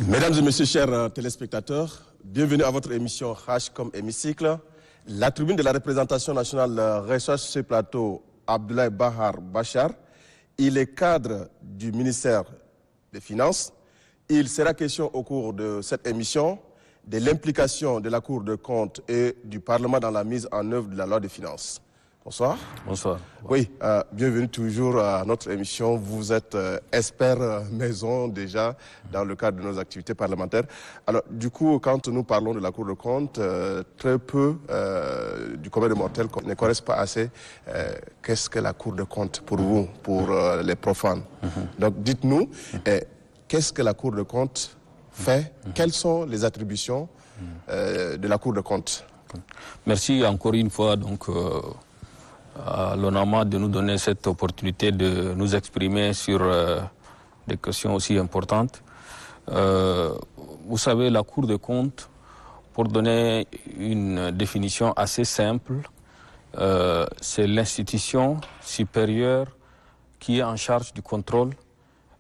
Mesdames et messieurs, chers téléspectateurs, bienvenue à votre émission H comme hémicycle. La tribune de la représentation nationale reçoit sur ce plateau Abdoulaye Bahar Bachar. Il est cadre du ministère des Finances. Il sera question au cours de cette émission de l'implication de la Cour des comptes et du Parlement dans la mise en œuvre de la loi des finances. Bonsoir. Bonsoir. Oui, bienvenue toujours à notre émission. Vous êtes expert maison déjà dans le cadre de nos activités parlementaires. Alors, du coup, quand nous parlons de la Cour des comptes, très peu du commun des mortels ne connaissent pas assez qu'est-ce que la Cour des comptes pour vous, pour les profanes. Donc, dites-nous, qu'est-ce que la Cour des comptes fait? Quelles sont les attributions de la Cour des comptes? Merci encore une fois donc à l'ONAMA de nous donner cette opportunité de nous exprimer sur des questions aussi importantes. Vous savez, la Cour des comptes, pour donner une définition assez simple, c'est l'institution supérieure qui est en charge du contrôle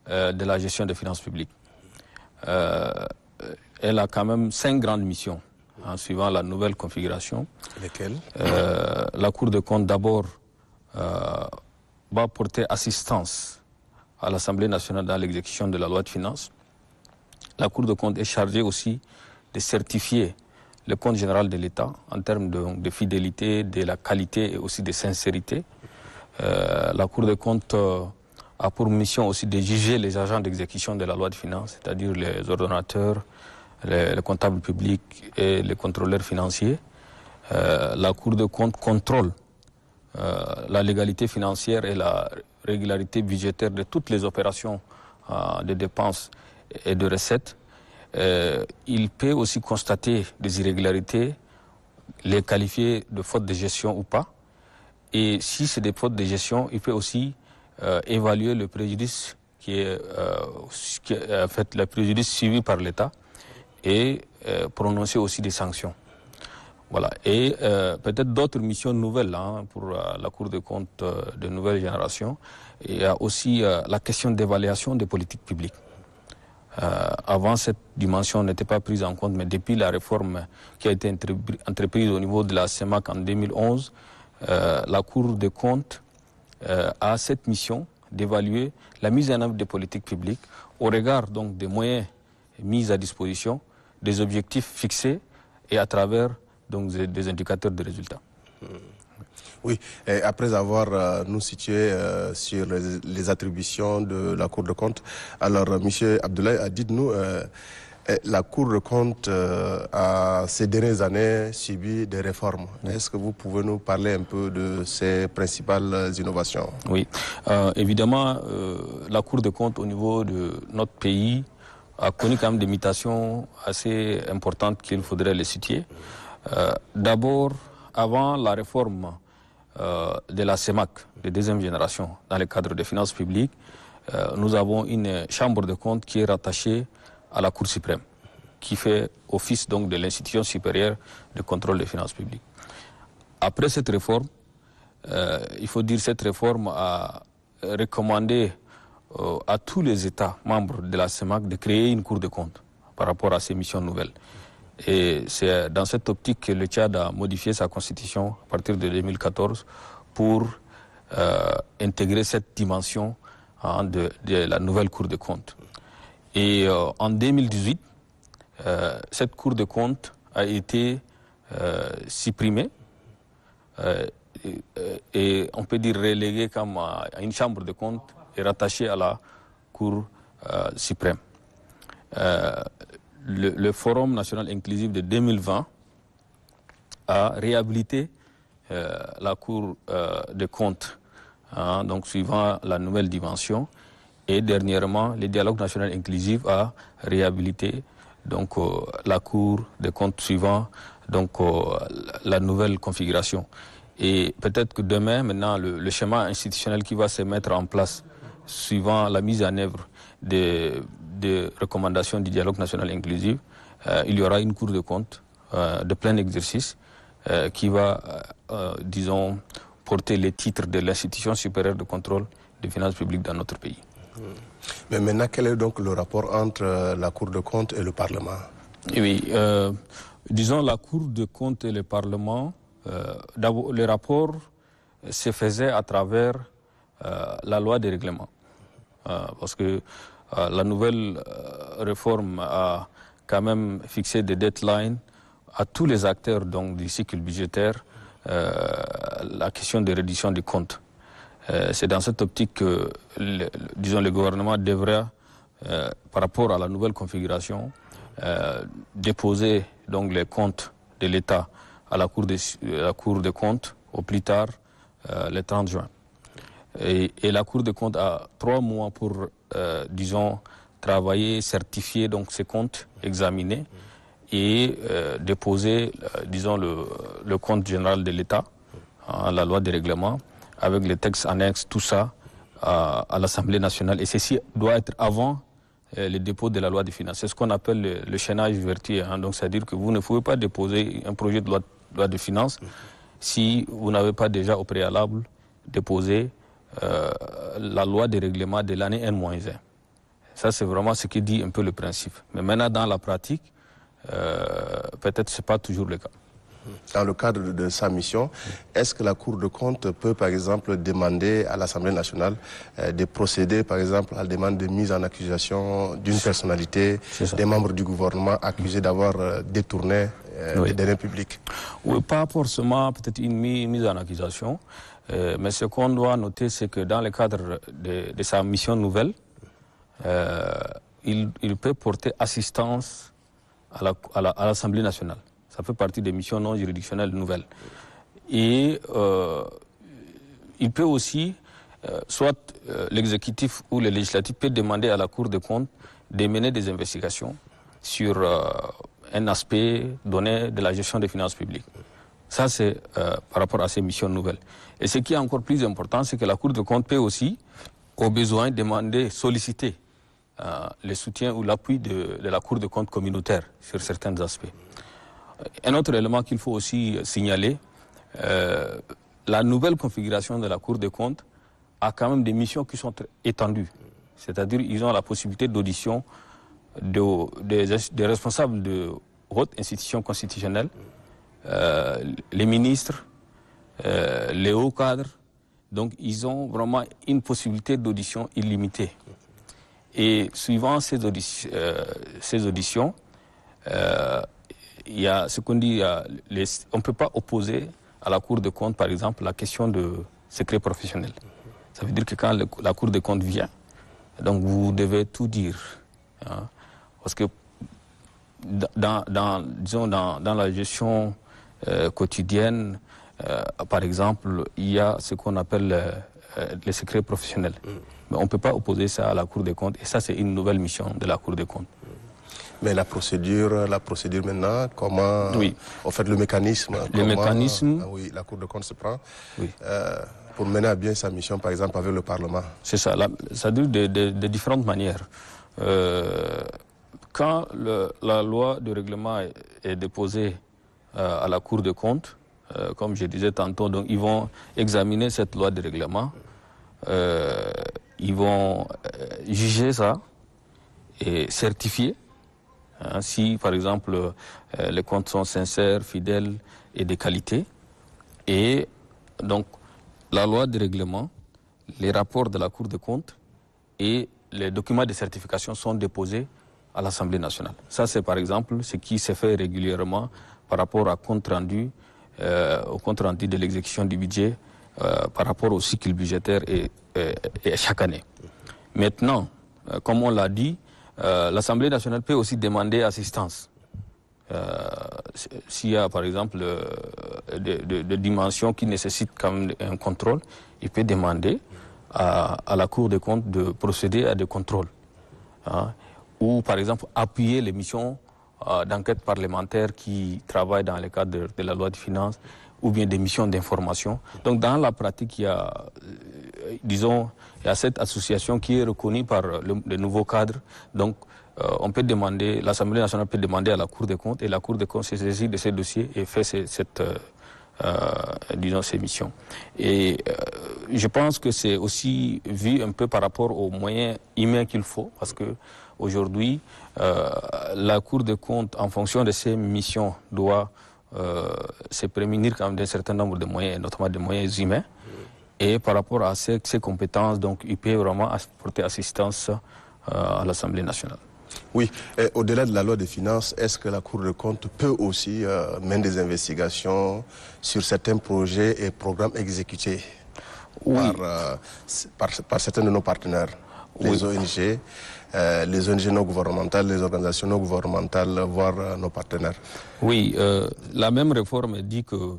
de la gestion des finances publiques. Elle a quand même 5 grandes missions en suivant la nouvelle configuration. Lesquelles? La Cour des comptes, d'abord, va porter assistance à l'Assemblée nationale dans l'exécution de la loi de finances. La Cour des comptes est chargée aussi de certifier le compte général de l'État en termes de fidélité, de la qualité et aussi de sincérité. La Cour des comptes a pour mission aussi de juger les agents d'exécution de la loi de finances, c'est-à-dire les ordonnateurs, les comptables publics et les contrôleurs financiers. La Cour des comptes contrôle la légalité financière et la régularité budgétaire de toutes les opérations de dépenses et de recettes. Il peut aussi constater des irrégularités, les qualifier de fautes de gestion ou pas. Et si c'est des fautes de gestion, il peut aussi évaluer le préjudice le préjudice suivi par l'État et prononcer aussi des sanctions. Voilà. Et peut-être d'autres missions nouvelles pour la Cour des comptes de nouvelle génération. Il y a aussi la question d'évaluation des politiques publiques. Avant, cette dimension n'était pas prise en compte, mais depuis la réforme qui a été entreprise au niveau de la CEMAC en 2011, la Cour des comptes a cette mission d'évaluer la mise en œuvre des politiques publiques au regard donc des moyens mis à disposition, des objectifs fixés et à travers donc des indicateurs de résultats. Oui, et après avoir nous situé sur les attributions de la Cour des comptes, alors M. Abdoulaye, dites-nous, la Cour des comptes a ces dernières années subi des réformes. Est-ce que vous pouvez nous parler un peu de ces principales innovations? Oui, évidemment, la Cour des comptes au niveau de notre pays a connu quand même des mutations assez importantes qu'il faudrait les situer. D'abord, avant la réforme de la CEMAC, de deuxième génération, dans le cadre des finances publiques, nous avons une chambre de comptes qui est rattachée à la Cour suprême, qui fait office donc de l'institution supérieure de contrôle des finances publiques. Après cette réforme, il faut dire que cette réforme a recommandé à tous les États membres de la CEMAC de créer une Cour des comptes par rapport à ces missions nouvelles. Et c'est dans cette optique que le Tchad a modifié sa constitution à partir de 2014 pour intégrer cette dimension de la nouvelle Cour des comptes. Et en 2018, cette Cour des comptes a été supprimée et on peut dire reléguée comme à une chambre de comptes et rattachée à la Cour suprême. le Forum national inclusif de 2020 a réhabilité la Cour des comptes, donc suivant la nouvelle dimension. Et dernièrement, le dialogue national inclusif a réhabilité donc, la Cour des comptes suivant donc, la nouvelle configuration. Et peut-être que demain, maintenant, le schéma institutionnel qui va se mettre en place suivant la mise en œuvre des recommandations du dialogue national inclusif, il y aura une Cour de comptes de plein exercice qui va, disons, porter les titres de l'institution supérieure de contrôle des finances publiques dans notre pays. Mais maintenant, quel est donc le rapport entre la Cour de comptes et le Parlement? Oui, disons la Cour de comptes et le Parlement, d'abord, le rapport se faisait à travers la loi des règlements. Parce que la nouvelle réforme a quand même fixé des deadlines à tous les acteurs donc, du cycle budgétaire, la question de reddition des comptes. C'est dans cette optique que, disons, le gouvernement devrait, par rapport à la nouvelle configuration, déposer donc, les comptes de l'État à la Cour des comptes au plus tard le 30 juin. Et la Cour des comptes a 3 mois pour, disons, travailler, certifier donc, ces comptes, examiner et déposer, disons, le compte général de l'État, la loi des règlements, avec les textes annexes, tout ça, à l'Assemblée nationale. Et ceci doit être avant le dépôt de la loi des finances. C'est ce qu'on appelle le chaînage vertueux. Donc, c'est-à-dire que vous ne pouvez pas déposer un projet de loi de finances si vous n'avez pas déjà au préalable déposé la loi des règlements de l'année N-1. Ça, c'est vraiment ce qui dit un peu le principe. Mais maintenant, dans la pratique, peut-être que ce n'est pas toujours le cas. Dans le cadre de sa mission, est-ce que la Cour de compte peut, par exemple, demander à l'Assemblée nationale de procéder, par exemple, à la demande de mise en accusation d'une personnalité, des membres du gouvernement accusés d'avoir détourné des deniers publics? Oui, pas forcément peut-être une mise en accusation, mais ce qu'on doit noter, c'est que dans le cadre de sa mission nouvelle, il peut porter assistance à l'Assemblée nationale. Ça fait partie des missions non juridictionnelles nouvelles. Et il peut aussi, soit l'exécutif ou le législatif peut demander à la Cour des comptes de mener des investigations sur un aspect donné de la gestion des finances publiques. Ça, c'est par rapport à ces missions nouvelles. Et ce qui est encore plus important, c'est que la Cour des comptes peut aussi, au besoin, demander, solliciter le soutien ou l'appui de la Cour des comptes communautaire sur certains aspects. Un autre élément qu'il faut aussi signaler, la nouvelle configuration de la Cour des comptes a quand même des missions qui sont étendues. C'est-à-dire qu'ils ont la possibilité d'audition des responsables de hautes institutions constitutionnelles, les ministres, les hauts cadres. Donc ils ont vraiment une possibilité d'audition illimitée. Et suivant ces auditions, il y a ce qu'on dit, on ne peut pas opposer à la Cour des comptes, par exemple, la question de secret professionnel. Ça veut dire que quand la Cour des comptes vient, donc vous devez tout dire. Hein, parce que disons dans la gestion quotidienne, par exemple, il y a ce qu'on appelle les secrets professionnels. Mais on ne peut pas opposer ça à la Cour des comptes. Et ça, c'est une nouvelle mission de la Cour des comptes. Mais la procédure maintenant, comment, en fait, le mécanisme, oui, la Cour des comptes se prend pour mener à bien sa mission, par exemple, avec le Parlement. C'est ça, ça dure de différentes manières. Quand la loi de règlement est déposée à la Cour des comptes, comme je disais tantôt, donc ils vont examiner cette loi de règlement, ils vont juger ça et certifier. Si, par exemple, les comptes sont sincères, fidèles et de qualité. Et donc, la loi de règlement, les rapports de la Cour des comptes et les documents de certification sont déposés à l'Assemblée nationale. Ça, c'est par exemple ce qui se fait régulièrement par rapport au compte rendu de l'exécution du budget par rapport au cycle budgétaire et chaque année. Maintenant, comme on l'a dit, l'Assemblée nationale peut aussi demander assistance. S'il y a par exemple des dimensions qui nécessitent quand même un contrôle, il peut demander à la Cour des comptes de procéder à des contrôles. Hein, ou par exemple appuyer les missions d'enquête parlementaire qui travaillent dans le cadre de la loi de finances, ou bien des missions d'information. Donc dans la pratique, il y a, disons, il y a cette association qui est reconnue par le nouveau cadre. Donc on peut demander, l'Assemblée nationale peut demander à la Cour des comptes, et la Cour des comptes se saisit de ces dossiers et fait disons, ces missions. Et je pense que c'est aussi vu un peu par rapport aux moyens humains qu'il faut, parce que aujourd'hui, la Cour des comptes, en fonction de ses missions, doit se prémunir quand même d'un certain nombre de moyens, notamment des moyens humains. Et par rapport à ses compétences, donc il peut vraiment apporter assistance à l'Assemblée nationale. Oui, au-delà de la loi des finances, est-ce que la Cour des comptes peut aussi mener des investigations sur certains projets et programmes exécutés par certains de nos partenaires, les ONG, les ONG non gouvernementales, les organisations non gouvernementales, voire nos partenaires? Oui, la même réforme dit que,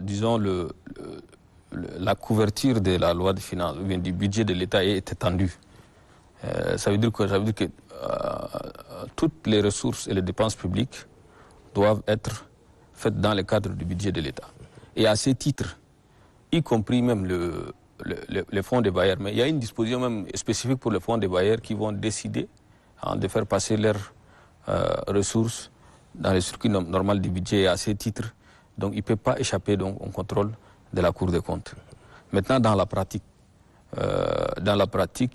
disons, la couverture de la loi de finances, ou bien du budget de l'État est étendue. Ça veut dire que toutes les ressources et les dépenses publiques doivent être faites dans le cadre du budget de l'État. Et à ces titres, y compris même les fonds des bailleurs, mais il y a une disposition même spécifique pour les fonds des bailleurs qui vont décider de faire passer leurs ressources dans le circuit normal du budget. Et à ces titres, donc il ne peut pas échapper donc, au contrôle de la Cour des comptes. Maintenant, dans la pratique,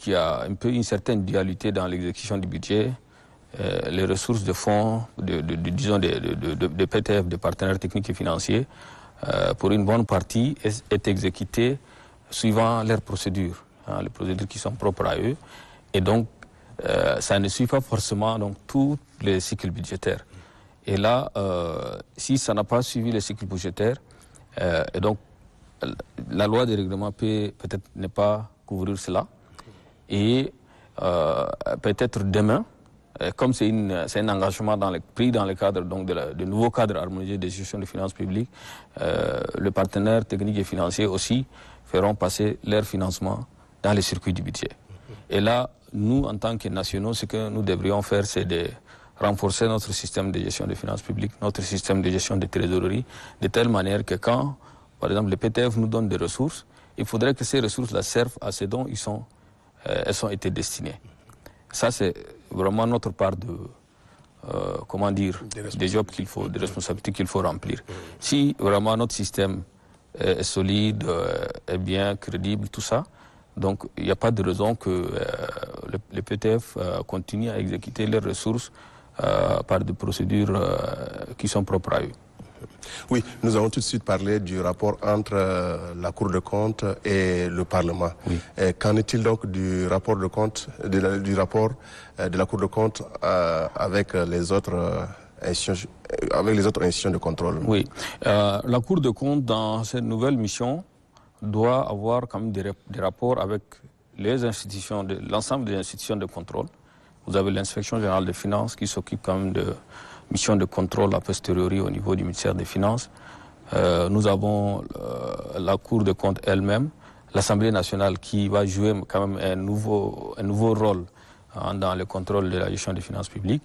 il y a un peu une certaine dualité dans l'exécution du budget. Les ressources de fonds, disons de PTF, de partenaires techniques et financiers, pour une bonne partie, est exécutée suivant leurs procédures, les procédures qui sont propres à eux. Et donc, ça ne suit pas forcément donc, tous les cycles budgétaires. Et là, si ça n'a pas suivi les cycles budgétaires, et donc, la loi de règlement peut-être ne pas couvrir cela. Et peut-être demain, comme c'est un engagement pris dans le cadre donc, de nouveau cadre harmonisé de gestion des finances publiques, les partenaires techniques et financiers aussi feront passer leur financement dans les circuits du budget. Et là, nous, en tant que nationaux, ce que nous devrions faire, c'est de renforcer notre système de gestion des finances publiques, notre système de gestion des trésoreries, de telle manière que quand par exemple, le PTF nous donne des ressources, il faudrait que ces ressources-là servent à ce dont elles ont été destinées. Ça, c'est vraiment notre part des jobs des responsabilités qu'il faut remplir. Si vraiment notre système est solide, est bien crédible, tout ça, donc il n'y a pas de raison que le PTF continue à exécuter leurs ressources par des procédures qui sont propres à eux. Oui, nous allons tout de suite parler du rapport entre la Cour des comptes et le Parlement. Oui. Qu'en est-il donc du rapport de compte, de la Cour des comptes avec les autres institutions de contrôle? Oui, la Cour des comptes dans cette nouvelle mission doit avoir quand même des rapports avec les institutions, l'ensemble des institutions de contrôle. Vous avez l'inspection générale des finances qui s'occupe quand même de mission de contrôle a posteriori au niveau du ministère des Finances. Nous avons la Cour des comptes elle-même, l'Assemblée nationale qui va jouer quand même un nouveau rôle dans le contrôle de la gestion des finances publiques.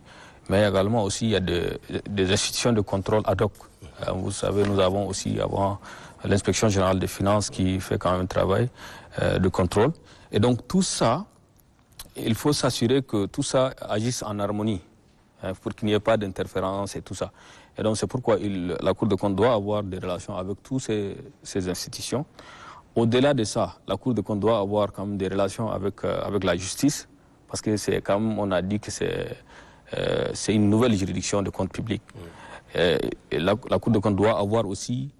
Mais également aussi il y a des institutions de contrôle ad hoc. Vous savez, nous avons aussi avant l'inspection générale des finances qui fait quand même un travail de contrôle. Et donc tout ça, il faut s'assurer que tout ça agisse en harmonie, pour qu'il n'y ait pas d'interférence et tout ça. Et donc c'est pourquoi la Cour des comptes doit avoir des relations avec toutes ces institutions. Au-delà de ça, la Cour des comptes doit avoir quand même des relations avec la justice, parce que c'est quand même, on a dit que c'est une nouvelle juridiction de comptes publics. La Cour des comptes doit avoir aussi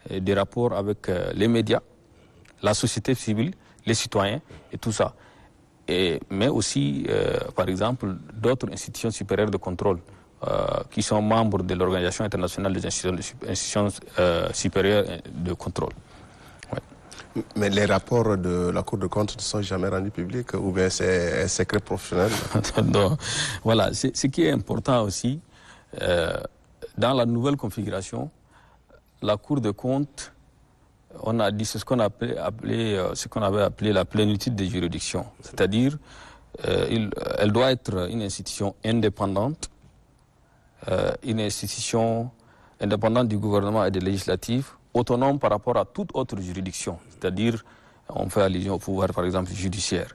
des rapports avec les médias, la société civile, les citoyens et tout ça. Mais aussi, par exemple, d'autres institutions supérieures de contrôle qui sont membres de l'Organisation internationale des institutions supérieures de contrôle. Ouais. Mais les rapports de la Cour des comptes ne sont jamais rendus publics ou bien c'est un secret professionnel? Donc, voilà, ce qui est important aussi, dans la nouvelle configuration, la Cour des comptes, on a dit ce qu'on avait appelé la plénitude des juridictions. C'est-à-dire, elle doit être une institution indépendante, une institution indépendante du gouvernement et des législatives, autonome par rapport à toute autre juridiction. C'est-à-dire, on fait allusion au pouvoir, par exemple, judiciaire.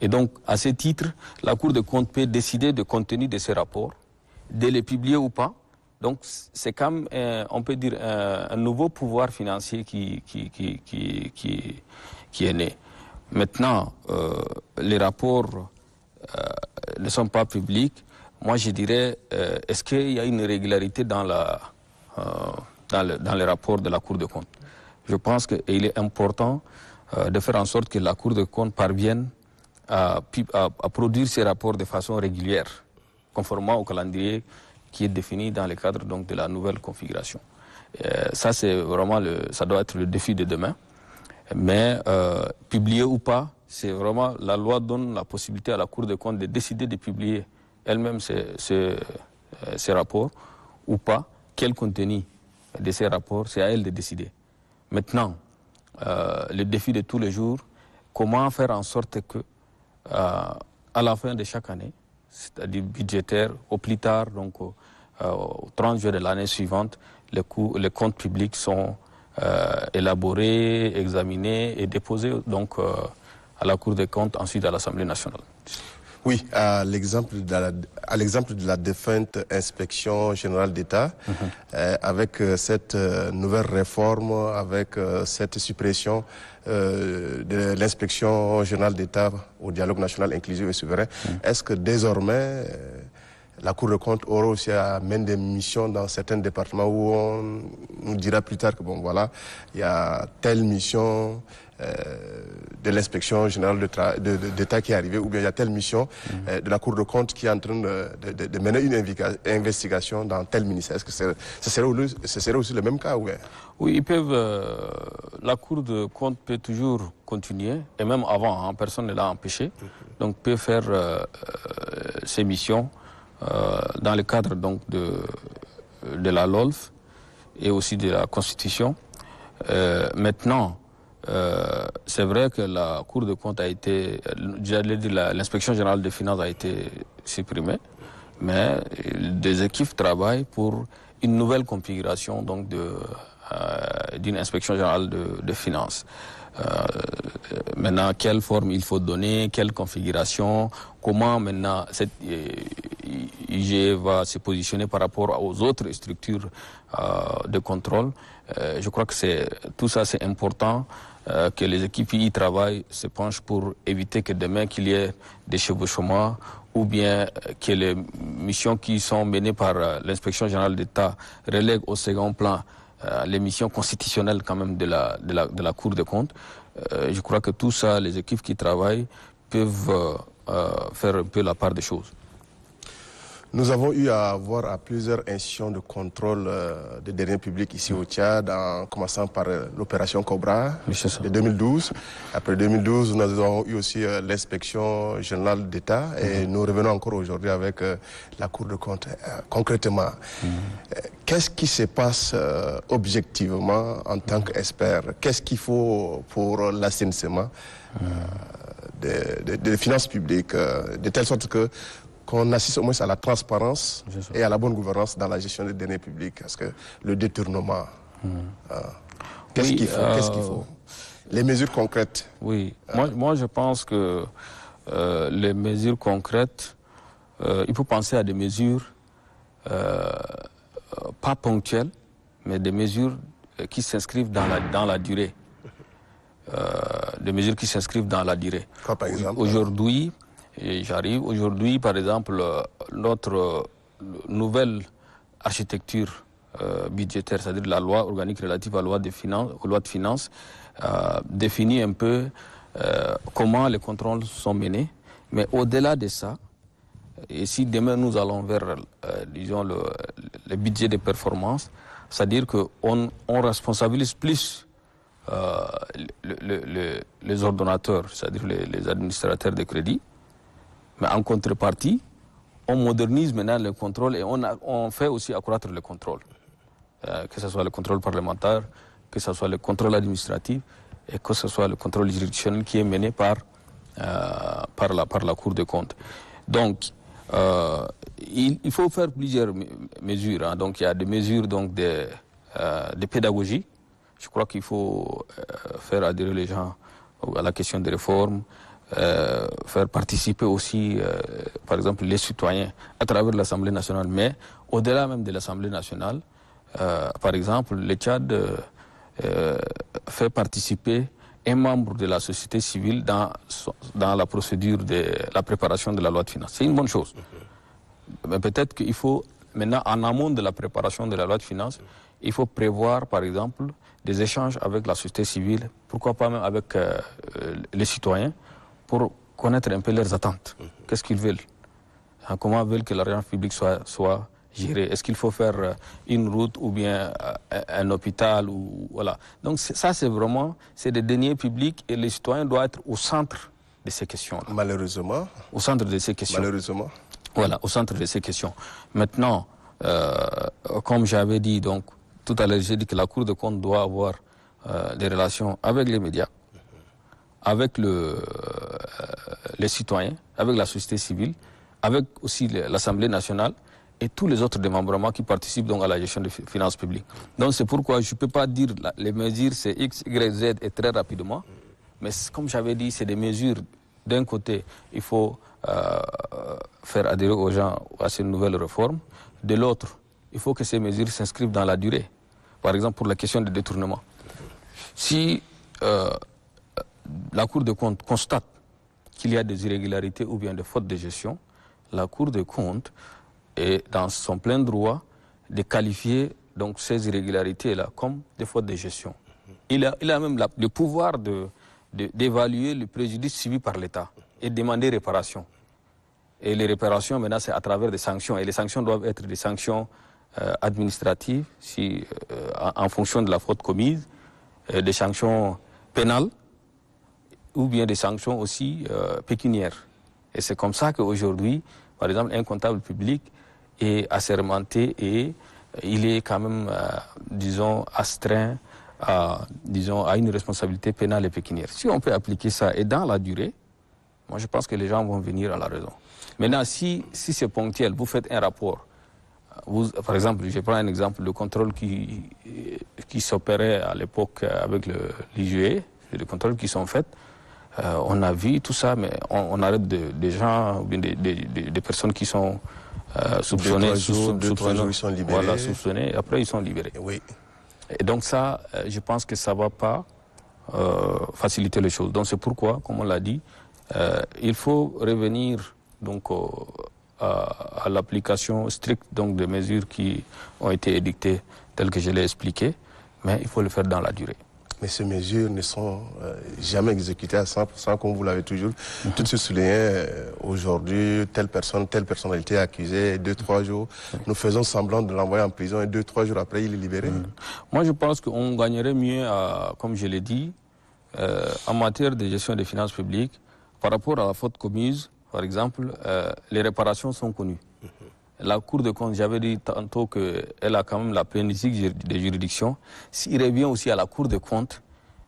Et donc, à ce titre, la Cour des comptes peut décider du contenu de ces rapports, de les publier ou pas. Donc, c'est comme, on peut dire, un nouveau pouvoir financier qui est né. Maintenant, les rapports ne sont pas publics. Moi, je dirais, est-ce qu'il y a une irrégularité dans les rapports de la Cour des comptes? Je pense qu'il est important de faire en sorte que la Cour des comptes parvienne à produire ces rapports de façon régulière, conformément au calendrier qui est défini dans le cadre donc, de la nouvelle configuration. Ça, c'est vraiment ça doit être le défi de demain. Mais publier ou pas, c'est vraiment, la loi donne la possibilité à la Cour des comptes de décider de publier elle-même ces rapports ou pas. Quel contenu de ces rapports, c'est à elle de décider. Maintenant, le défi de tous les jours, comment faire en sorte que, à la fin de chaque année, c'est-à-dire budgétaire, au plus tard, donc au 30 juin de l'année suivante, les comptes publics sont élaborés, examinés et déposés donc, à la Cour des comptes, ensuite à l'Assemblée nationale. Oui, à l'exemple de la défunte inspection générale d'État, avec cette nouvelle réforme, avec cette suppression de l'inspection générale d'État au dialogue national inclusif et souverain, est-ce que désormais la Cour des comptes aura aussi à mener des missions dans certains départements où on nous dira plus tard que bon voilà, il y a telle mission de l'inspection générale d'État qui est arrivée, ou bien il y a telle mission de la Cour des comptes qui est en train de mener une investigation dans tel ministère. Est-ce que ce serait aussi le même cas? Oui, ils peuvent. La Cour des comptes peut toujours continuer, et même avant, hein, personne ne l'a empêché. Donc peut faire ses missions dans le cadre donc de la LOLF et aussi de la Constitution. Maintenant, c'est vrai que la Cour des comptes a été, l'inspection générale des finances a été supprimée, mais des équipes travaillent pour une nouvelle configuration donc d'une inspection générale de finances. Maintenant, quelle forme il faut donner, quelle configuration, comment maintenant cette IGE va se positionner par rapport aux autres structures de contrôle. Je crois que tout ça c'est important, que les équipes y travaillent, se penchent pour éviter que demain qu'il y ait des chevauchements ou bien que les missions qui sont menées par l'inspection générale d'État relèguent au second plan les missions constitutionnelles quand même de la Cour des comptes. Je crois que tout ça, les équipes qui travaillent peuvent faire un peu la part des choses. Nous avons eu à avoir à plusieurs institutions de contrôle des deniers publics ici au Tchad, en commençant par l'opération Cobra de 2012. Après 2012, nous avons eu aussi l'inspection générale d'État et nous revenons encore aujourd'hui avec la Cour des comptes. Concrètement, qu'est-ce qui se passe objectivement en tant qu'expert? Qu'est-ce qu'il faut pour l'assainissement des finances publiques, de telle sorte qu'on assiste au moins à la transparence et à la bonne gouvernance dans la gestion des deniers publics? Parce que le détournement, qu'est-ce qu'il faut? Les mesures concrètes. Oui, moi je pense que les mesures concrètes, il faut penser à des mesures pas ponctuelles, mais des mesures qui s'inscrivent dans la durée. Des mesures qui s'inscrivent dans la durée. Quoi, par exemple? Aujourd'hui, par exemple, notre nouvelle architecture budgétaire, c'est-à-dire la loi organique relative aux lois de finances, définit un peu comment les contrôles sont menés. Mais au-delà de ça, et si demain nous allons vers, disons, le budget de performance, c'est-à-dire qu'on responsabilise plus les ordonnateurs, c'est-à-dire les administrateurs de crédit. Mais en contrepartie, on modernise maintenant le contrôle et on fait aussi accroître le contrôle. Que ce soit le contrôle parlementaire, que ce soit le contrôle administratif et que ce soit le contrôle juridictionnel qui est mené par la Cour des comptes. Donc, il faut faire plusieurs mesures. Hein. Donc, il y a des mesures donc, de pédagogie. Je crois qu'il faut faire adhérer les gens à la question des réformes, faire participer aussi, par exemple, les citoyens à travers l'Assemblée nationale, mais au-delà même de l'Assemblée nationale, par exemple, le Tchad fait participer un membre de la société civile dans la procédure de la préparation de la loi de finances. C'est une bonne chose. Mais peut-être qu'il faut, maintenant, en amont de la préparation de la loi de finances, il faut prévoir, par exemple, des échanges avec la société civile, pourquoi pas même avec les citoyens, pour connaître un peu leurs attentes. Qu'est-ce qu'ils veulent? Comment veulent que l'argent public soit géré? Est-ce qu'il faut faire une route ou bien un hôpital voilà. Donc ça, c'est des deniers publics et les citoyens doivent être au centre de ces questions-là. Malheureusement. Au centre de ces questions. Malheureusement. Voilà, au centre de ces questions. Maintenant, comme j'avais dit, donc, tout à l'heure, j'ai dit que la Cour des comptes doit avoir des relations avec les médias, avec les citoyens, avec la société civile, avec aussi l'Assemblée nationale et tous les autres démembrements qui participent donc à la gestion des finances publiques. Donc c'est pourquoi je ne peux pas dire les mesures, c'est X, Y, Z et très rapidement, mais comme j'avais dit, c'est des mesures, d'un côté, il faut faire adhérer aux gens à ces nouvelles réformes, de l'autre, il faut que ces mesures s'inscrivent dans la durée. Par exemple, pour la question des détournements. Si la Cour des comptes constate qu'il y a des irrégularités ou bien des fautes de gestion, la Cour des comptes est dans son plein droit de qualifier donc, ces irrégularités-là comme des fautes de gestion. Il a même le pouvoir d'évaluer le préjudice subi par l'État et demander réparation. Et les réparations, maintenant, c'est à travers des sanctions. Et les sanctions doivent être des sanctions administratives, en fonction de la faute commise, des sanctions pénales, ou bien des sanctions aussi pécuniaires. Et c'est comme ça qu'aujourd'hui, par exemple, un comptable public est assermenté et il est quand même, disons, astreint à une responsabilité pénale et pécuniaire. Si on peut appliquer ça et dans la durée, moi je pense que les gens vont venir à la raison. Maintenant, si c'est ponctuel, vous faites un rapport, par exemple, je prends un exemple, le contrôle qui s'opérait à l'époque avec l'IGE, les contrôles qui sont faits, on a vu tout ça, mais on arrête des gens, des personnes qui sont soupçonnées. Deux, trois jours, ils sont libérés. Voilà, soupçonnés, et après ils sont libérés. Oui. Et donc ça, je pense que ça ne va pas faciliter les choses. Donc c'est pourquoi, comme on l'a dit, il faut revenir donc, à l'application stricte donc, des mesures qui ont été édictées telles que je l'ai expliqué, mais il faut le faire dans la durée. Mais ces mesures ne sont jamais exécutées à 100%, comme vous l'avez toujours tout de suite souligné. Aujourd'hui, telle personnalité est accusée, 2-3 jours, nous faisons semblant de l'envoyer en prison et 2-3 jours après, il est libéré. Moi, je pense qu'on gagnerait mieux, comme je l'ai dit, en matière de gestion des finances publiques, par rapport à la faute commise, par exemple, les réparations sont connues. La Cour des comptes, j'avais dit tantôt qu'elle a quand même la plénitude des juridictions. S'il revient aussi à la Cour des comptes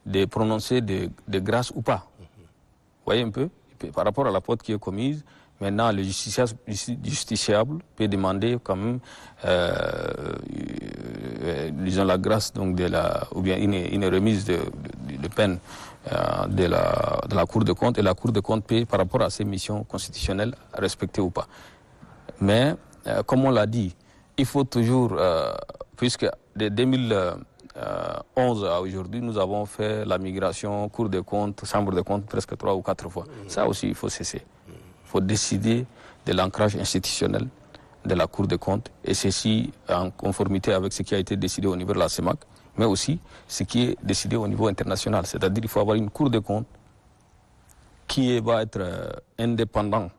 de prononcer de grâce ou pas. Vous voyez un peu? Par rapport à la faute qui est commise, maintenant le justiciable peut demander quand même, disons, la grâce donc ou bien une remise de peine de la Cour des comptes, et la Cour des comptes peut, par rapport à ses missions constitutionnelles, respecter ou pas. Mais comme on l'a dit, il faut toujours, puisque de 2011 à aujourd'hui, nous avons fait la migration, Cour des comptes, Chambre des comptes presque 3 ou 4 fois. Ça aussi, il faut cesser. Il faut décider de l'ancrage institutionnel de la Cour des comptes, et ceci en conformité avec ce qui a été décidé au niveau de la CEMAC, mais aussi ce qui est décidé au niveau international. C'est-à-dire qu'il faut avoir une Cour des comptes qui va être indépendante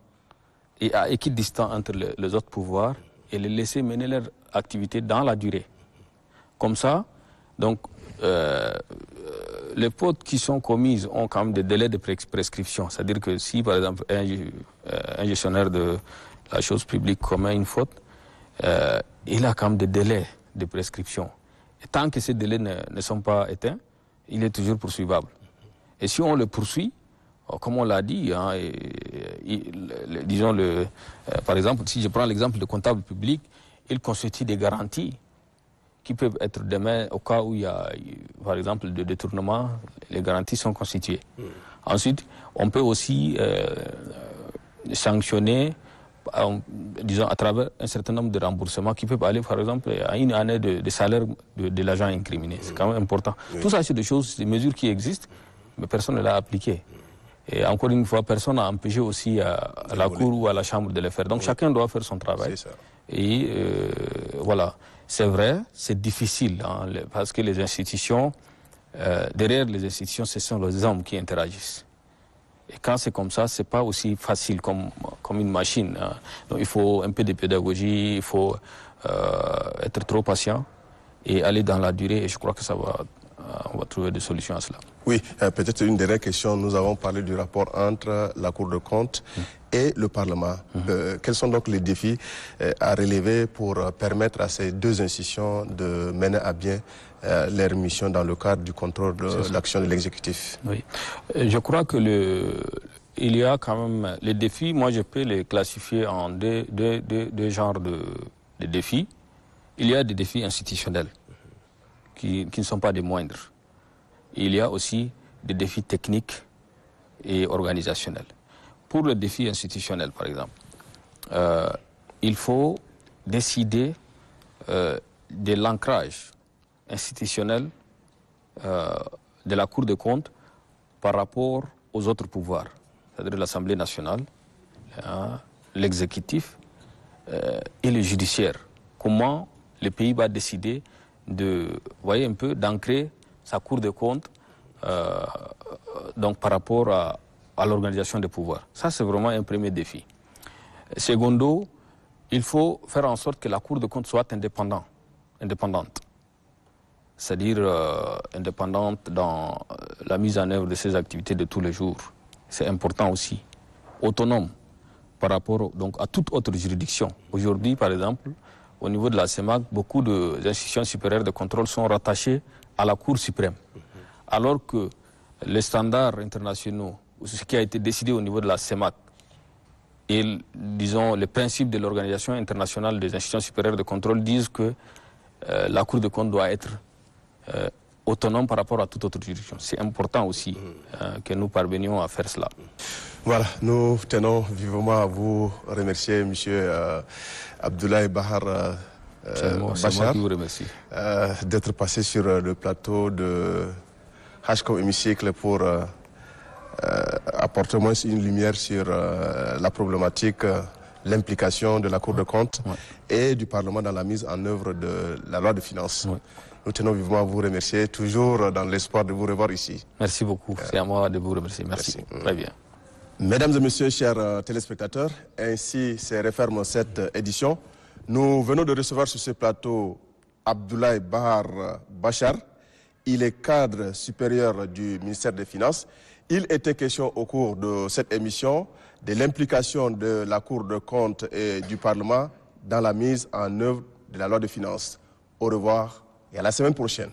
et à équidistant entre les autres pouvoirs, et les laisser mener leur activité dans la durée. Comme ça, donc, les fautes qui sont commises ont quand même des délais de prescription. C'est-à-dire que si, par exemple, un gestionnaire de la chose publique commet une faute, il a quand même des délais de prescription. Et tant que ces délais ne sont pas éteints, il est toujours poursuivable. Et si on le poursuit, comme on l'a dit, hein, disons, par exemple, si je prends l'exemple de comptable public, il constitue des garanties qui peuvent être demain, au cas où il y a, par exemple, de détournement, les garanties sont constituées. Ensuite, on peut aussi sanctionner, disons, à travers un certain nombre de remboursements qui peuvent aller, par exemple, à une année de salaire de l'agent incriminé. C'est quand même important. Tout ça, c'est des choses, des mesures qui existent, mais personne ne l'a appliqué. Et encore une fois, personne n'a empêché aussi à la Cour ou à la Chambre de le faire. Donc chacun doit faire son travail. Et voilà, c'est vrai, c'est difficile, hein, parce que les institutions, derrière les institutions, ce sont les hommes qui interagissent. Et quand c'est comme ça, c'est pas aussi facile comme une machine, hein. Donc il faut un peu de pédagogie, il faut être trop patient et aller dans la durée. Et je crois que ça va, on va trouver des solutions à cela. Oui, peut-être une dernière question. Nous avons parlé du rapport entre la Cour des comptes et le Parlement. Quels sont donc les défis à relever pour permettre à ces deux institutions de mener à bien leur mission dans le cadre du contrôle de l'action de l'exécutif? Oui, je crois que il y a quand même les défis. Moi, je peux les classifier en deux genres de défis. Il y a des défis institutionnels qui ne sont pas des moindres. Il y a aussi des défis techniques et organisationnels. Pour le défi institutionnel, par exemple, il faut décider de l'ancrage institutionnel de la Cour des comptes par rapport aux autres pouvoirs, c'est-à-dire l'Assemblée nationale, l'exécutif et le judiciaire. Comment le pays va décider voyez un peu, d'ancrer sa Cour des comptes donc par rapport à l'organisation des pouvoirs. Ça, c'est vraiment un premier défi. Secondo, il faut faire en sorte que la Cour des comptes soit indépendante. C'est-à-dire indépendante dans la mise en œuvre de ses activités de tous les jours. C'est important aussi. Autonome par rapport donc, à toute autre juridiction. Aujourd'hui, par exemple, au niveau de la CEMAC, beaucoup d'institutions supérieures de contrôle sont rattachées à la Cour suprême. Alors que les standards internationaux, ce qui a été décidé au niveau de la CEMAC, et disons les principes de l'Organisation internationale des institutions supérieures de contrôle disent que la Cour des comptes doit être autonome par rapport à toute autre juridiction. C'est important aussi que nous parvenions à faire cela. Voilà, nous tenons vivement à vous remercier, M. Abdoulaye Bahar Bachar, d'être passé sur le plateau de HCOM Hémicycle pour apporter moins une lumière sur la problématique, l'implication de la Cour des comptes et du Parlement dans la mise en œuvre de la loi de finances. Nous tenons vivement à vous remercier, toujours dans l'espoir de vous revoir ici. Merci beaucoup, c'est à moi de vous remercier. Merci. Très bien. Mesdames et messieurs, chers téléspectateurs, ainsi se referme cette édition. Nous venons de recevoir sur ce plateau Abdoulaye Bahar Bachar. Il est cadre supérieur du ministère des Finances. Il était question au cours de cette émission de l'implication de la Cour des comptes et du Parlement dans la mise en œuvre de la loi de finances. Au revoir et à la semaine prochaine.